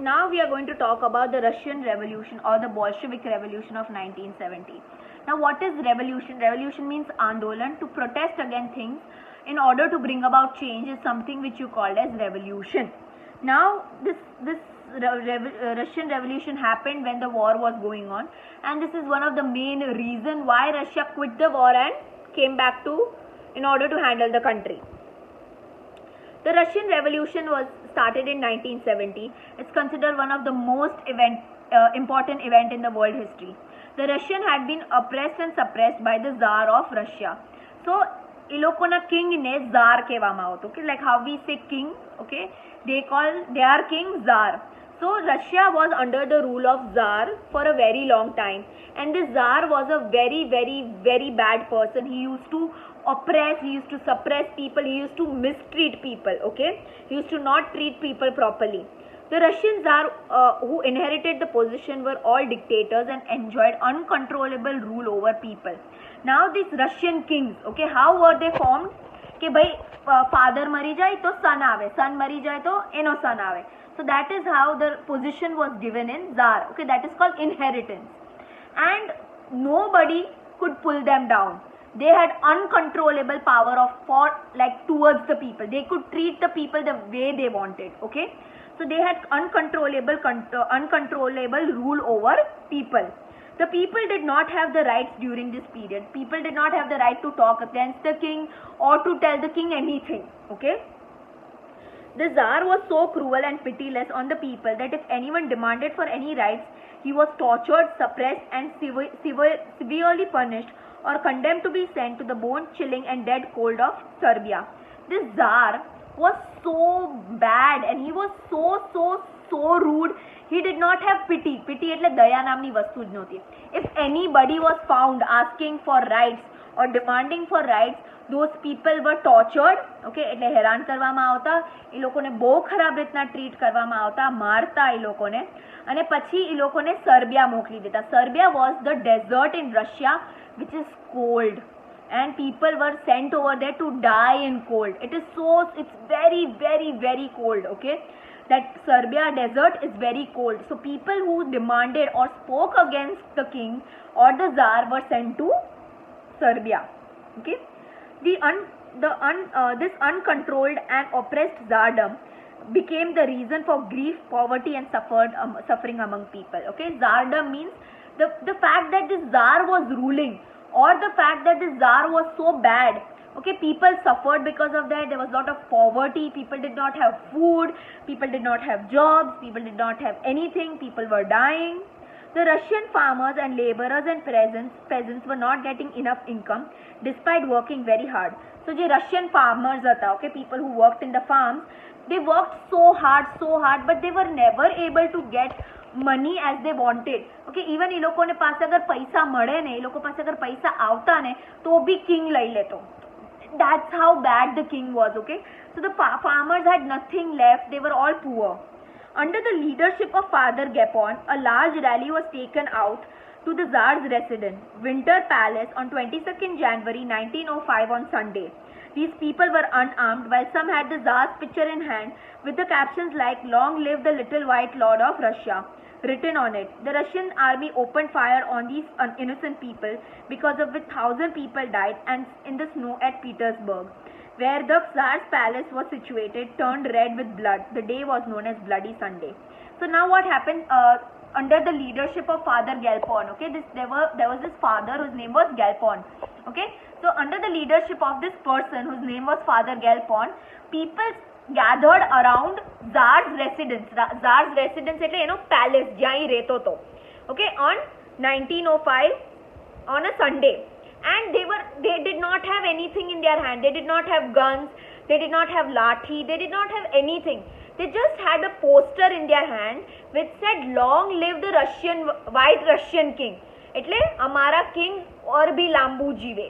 Now we are going to talk about the Russian Revolution or the Bolshevik Revolution of 1970. Now what is revolution? Revolution means andolan, to protest against things in order to bring about change is something which you called as revolution. Now this Russian Revolution happened when the war was going on, and this is one of the main reason why Russia quit the war and came back in order to handle the country. The Russian Revolution was started in 1970. It's considered one of the most important event in the world history. The Russian had been oppressed and suppressed by the Tsar of Russia. So, એ લોકોના king ને Tsar કહેવામાં આવતો. Okay, like how we say king, okay, they call their king Tsar. So Russia was under the rule of Tsar for a very long time, and this Tsar was a very, very, very bad person. He used to oppress, he used to suppress people, he used to mistreat people, okay, he used to not treat people properly. The Russian Tsar who inherited the position were all dictators and enjoyed uncontrollable rule over people. Now these Russian kings, okay, how were they formed? કે ભાઈ father મરી જાય તો son આવે, son મરી જાય તો એનો son આવે. So that is how the position was given in Tsar, okay, that is called inheritance, and nobody could pull them down. They had uncontrollable power towards the people. They could treat the people the way they wanted, okay. So they had uncontrollable rule over people. The people did not have the rights during this period. People did not have the right to talk against the king or to tell the king anything, okay. The Tsar was so cruel and pitiless on the people that if anyone demanded for any rights, he was tortured, suppressed and severely punished or condemned to be sent to the bone-chilling and dead cold of Siberia. This Tsar was so bad and he was so rude. He did not have pity. Pity એટલે દયા નામની વસ્તુ જ નહોતી. If anybody was found asking for rights or demanding for rights, those people were tortured, okay, એટલે હેરાન કરવામાં આવતા, એ લોકોને બહુ ખરાબ રીતના ટ્રીટ કરવામાં આવતા, મારતા એ લોકોને, અને પછી એ લોકોને સર્બિયા મોકલી દેતા. Serbia was the desert in Russia which is cold, and people were sent over there to die in cold. It's very, very, very cold, okay. That Serbia desert is very cold. So people who demanded or spoke against the king or the Tsar were sent to Serbia, okay. This uncontrolled and oppressed Tsardom became the reason for grief, poverty and suffering among people, okay. Tsardom means the fact that this Tsar was ruling, or the fact that this Tsar was so bad, okay, people suffered because of that. There was a lot of poverty, people did not have food, people did not have jobs, people did not have anything, people were dying. The Russian farmers and laborers and peasants were not getting enough income despite working very hard. So the Russian farmers હતા, okay, people who worked in the farms, they worked so hard, but they were never able to get money as they wanted, okay. Even એ લોકોને પાસે અગર પૈસા મળે ને, એ લોકો પાસે અગર પૈસા આવતા ને તો બી કિંગ લઈ લેતો. That's how bad the king was, okay. So the farmers had nothing left, they were all poor. Under the leadership of Father Gapon, a large rally was taken out to the Tsar's residence, Winter Palace, on 22nd January 1905 on Sunday. These people were unarmed, while some had the Tsar's picture in hand with the captions like "Long live the little white lord of Russia" written on it. The Russian army opened fire on these innocent people, because of which 1,000 people died, and in the snow at Petersburg, where the Tsar's palace was situated, turned red with blood. The day was known as Bloody Sunday. So now what happened? Under the leadership of Father Galpon, okay, there was this father whose name was Galpon, okay. So under the leadership of this person whose name was Father Galpon, people gathered around Tsar's residence. Tsar's residence એટલે એનો palace જ્યાં ઈ રહેતો હતો, okay, on 1905 on a Sunday. And they did not have anything in their hand. They did not have guns, they did not have lathi, they did not have anything. They just had a poster in their hand which said "Long live the white Russian king." એટલે અમારા king और भी લાંબુ જીવે,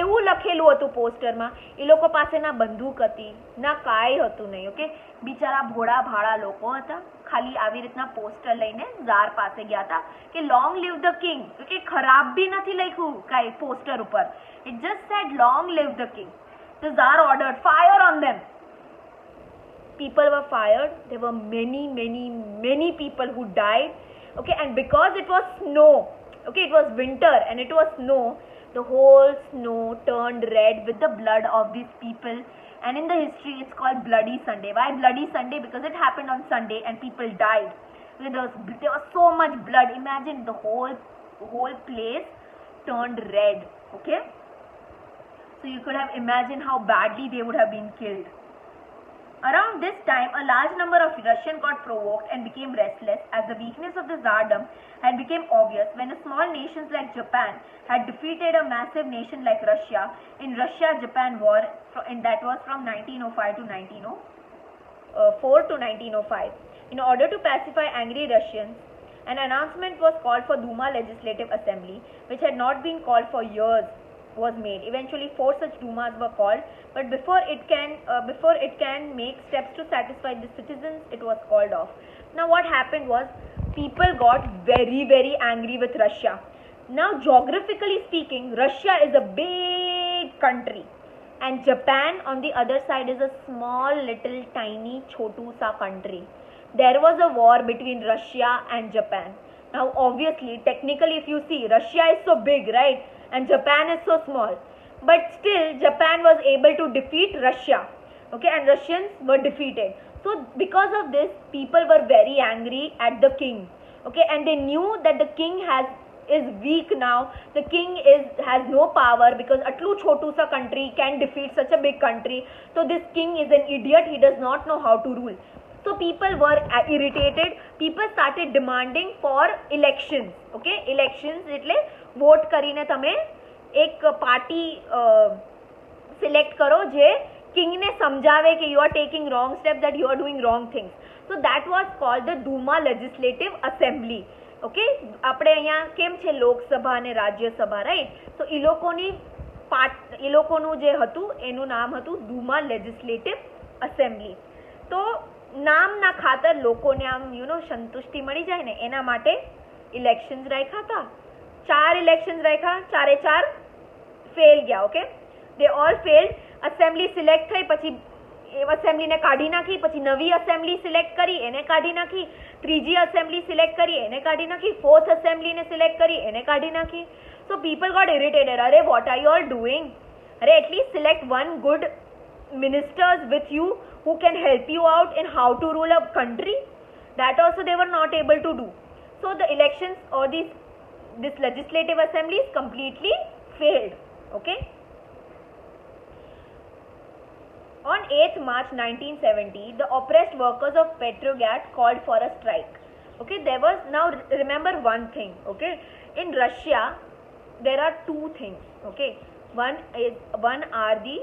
એવું લખેલું હતું પોસ્ટરમાં. એ લોકો પાસે ના બંદૂક હતી, ના કાંઈ હતું નહીં, ઓકે. બિચારા ભોળા ભાળા લોકો હતા, ખાલી આવી રીતના પોસ્ટર લઈને ઝાર પાસે ગયા હતા કે "Long live the king." કે ખરાબ બી નથી લખ્યું કાંઈ પોસ્ટર ઉપર. It just said "Long live the king." The Tsar ordered fire on them. people were fired. There were many people who died. Okay, and because it was snow, okay, it was winter and it was snow, the whole snow turned red with the blood of these people. And in the history, it's called Bloody Sunday. Why Bloody Sunday? Because it happened on Sunday and people died. There was so much blood. Imagine the whole place turned red. Okay, so you could have imagined how badly they would have been killed. Around this time, a large number of Russians got provoked and became restless as the weakness of the Tsardom had become obvious when a small nation like Japan had defeated a massive nation like Russia in Russia-Japan war, and that was from 1905 to 1904 to 1905. In order to pacify angry Russians, an announcement was called for Duma Legislative Assembly, which had not been called for years, was made. Eventually, 4 such Dumas were called, but before it can make steps to satisfy the citizens, it was called off. Now, what happened was people got very angry with Russia. Now, geographically speaking, Russia is a big country, and Japan on the other side is a small, little, tiny, chotu sa country. There was a war between Russia and Japan. Now, obviously, technically, if you see, Russia is so big, right? And Japan is so small. But still, Japan was able to defeat Russia. Okay, and Russians were defeated. So, because of this, people were very angry at the king. Okay, and they knew that the king is weak now. The king has no power because atlu chotu sa country can defeat such a big country. So, this king is an idiot. He does not know how to rule. So people were irritated. People started demanding for elections. Okay, elections એટલે vote કરીને તમે એક party select કરો જે કિંગને સમજાવે કે you are taking wrong steps, that you are doing wrong things. So that was called the Duma Legislative Assembly. Okay, આપણે અહીંયા કેમ છે લોકસભા અને રાજ્યસભા, રાઈટ? So એ લોકોનું જે હતું એનું નામ હતું Duma Legislative Assembly. તો નામના ખાતર લોકોને આમ સંતુષ્ટિ મળી જાય ને એના માટે ઇલેક્શન્સ રાખ્યા હતા. 4 ઇલેક્શન્સ રાખ્યા, 4 ફેલ ગયા. ઓકે, દે ઓલ ફેલ્ડ. અસેમ્બલી સિલેક્ટ થઈ, પછી અસેમ્બલીને કાઢી નાખી, પછી નવી અસેમ્બલી સિલેક્ટ કરી એને કાઢી નાખી, ત્રીજી અસેમ્બલી સિલેક્ટ કરી એને કાઢી નાખી, 4th અસેમ્બલીને સિલેક્ટ કરી એને કાઢી નાખી. So people got irritated. અરે what are you all doing? અરે at least select one good ministers with you who can help you out in how to rule a country. That also they were not able to do. So the elections or this legislative assemblies completely failed. Okay. On 8th March 1970, the oppressed workers of Petrograd called for a strike. Okay, there was, now remember one thing. Okay, in Russia there are 2 things. Okay, one are the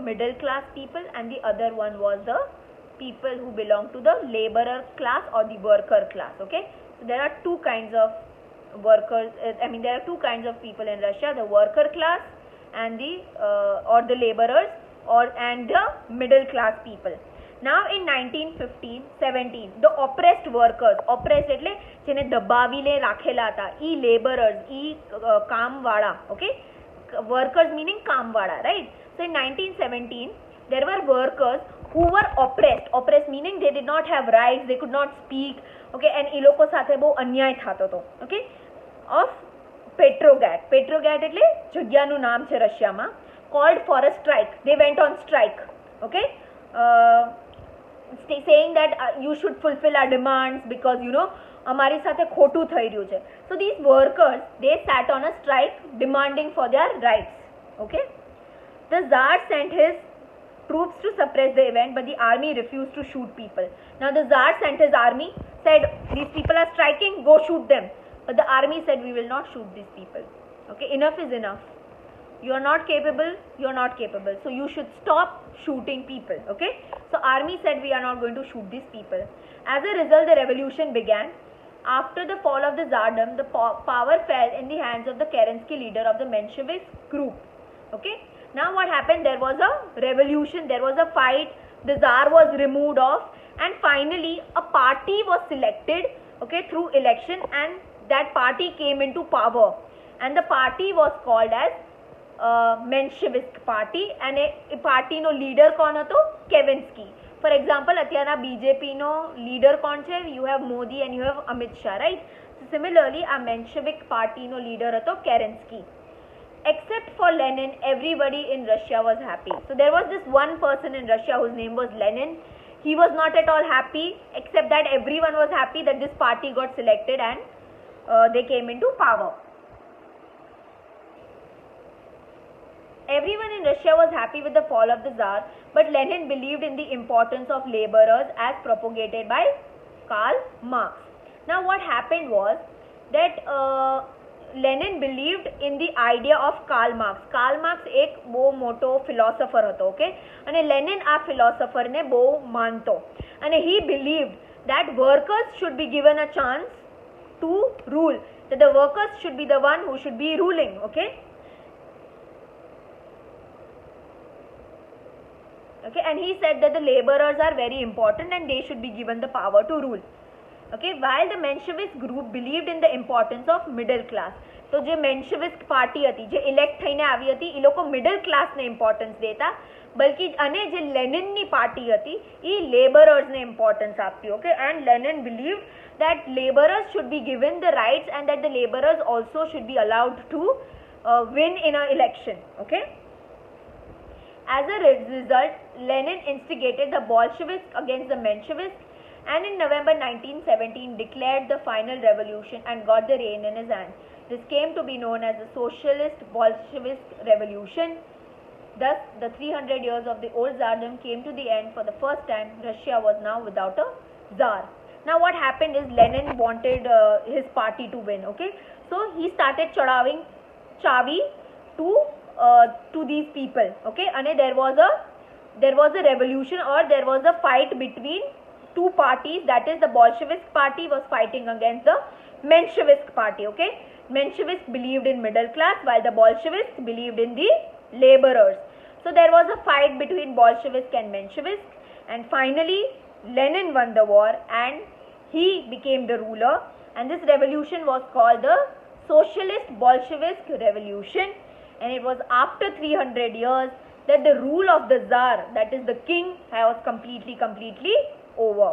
middle class people, and the other one was the people who belong to the laborer class or the worker class. Okay, so there are 2 kinds of workers. There are 2 kinds of people in Russia: the worker class and the laborers and the middle class people. Now in 1917, the oppressed workers, oppressed એટલે જેને દબાવીને રાખેલા હતા, ઈ laborers, E કામવાળા. Okay, workers meaning kamwada, right? So in 1917 there were workers who were oppressed meaning they did not have rights, they could not speak. Okay, and એ લોકો સાથે બહુ અન્યાય થતો હતો. Okay, of Petrograd એટલે જગ્યાનું નામ છે રશિયામાં. Called for a strike. They went on strike. Okay, saying that you should fulfill our demands because અમારી સાથે ખોટું થઈ રહ્યું છે. So these workers, they sat on a strike demanding for their rights. Okay, the Tsar sent his troops to suppress the event, but the army refused to shoot people. Now the Tsar sent his army, said these people are striking, go shoot them. But the army said we will not shoot these people. Okay, enough is enough. You are not capable, you are not capable, so you should stop shooting people. Okay, so army said we are not going to shoot these people. As a result, the revolution began. After the fall of the Tsardom, the power fell in the hands of the Kerensky leader of the Menshevik group. Okay, now what happened? There was a revolution, there was a fight, the Tsar was removed off, and finally a party was selected, okay, through election, and that party came into power, and the party was called as Menshevik party, and a party no leader કોણ હતો? Kerensky. For example અત્યારના બીજેપીનો leader કોણ છે? You have Modi and you have Amit Shah, right? Similarly આ મેન્શેવિક પાર્ટીનો leader હતો કેરેન્સ્કી. Except for Lenin, everybody in Russia was happy. So there was this one person in Russia whose name was Lenin. He was not at all happy, except that everyone was happy that this party got selected and they came into power. Everyone in Russia was happy with the fall of the Tsar, but Lenin believed in the importance of laborers as propagated by Karl Marx. Now what happened was that Lenin believed in the idea of Karl Marx. Karl Marx એક બહુ મોટો philosopher હતો, okay? અને Lenin આ ફિલોસોફરને બહુ માનતો. અને he believed that workers should be given a chance to rule. That the workers should be the one who should be ruling, okay? Okay, and he said that the laborers are very important and they should be given the power to rule. Okay, while the Menshevist group believed in the importance of middle class. તો જે મેન્શેવિસ્ટ party હતી, જે elect થઈને આવી હતી, એ લોકો middle ક્લાસને importance દેતા, બલ્કि અને જે લેનિનની પાર્ટી હતી એ લેબરર્સને ઇમ્પોર્ટન્સ આપતી. Okay, and Lenin believed that laborers should be given the rights and that the laborers also should be allowed to win in an election. Okay, as a result, Lenin instigated the Bolsheviks against the Mensheviks and in November 1917 declared the final revolution and got the reign in his hand. This came to be known as the Socialist Bolshevik Revolution. Thus, the 300 years of the old Tsardom came to the end. For the first time, Russia was now without a Tsar. Now, what happened is Lenin wanted his party to win. Okay, so he started chadaving chavi to these people. Okay, and there was a revolution, or there was a fight between two parties. That is, the Bolshevik party was fighting against the Menshevik party. Okay, Mensheviks believed in middle class while the Bolsheviks believed in the laborers. So there was a fight between Bolsheviks and Mensheviks, and finally Lenin won the war and he became the ruler, and this revolution was called the Socialist Bolshevik Revolution, and it was after 300 years that the rule of the Tsar, that is the king, was completely over.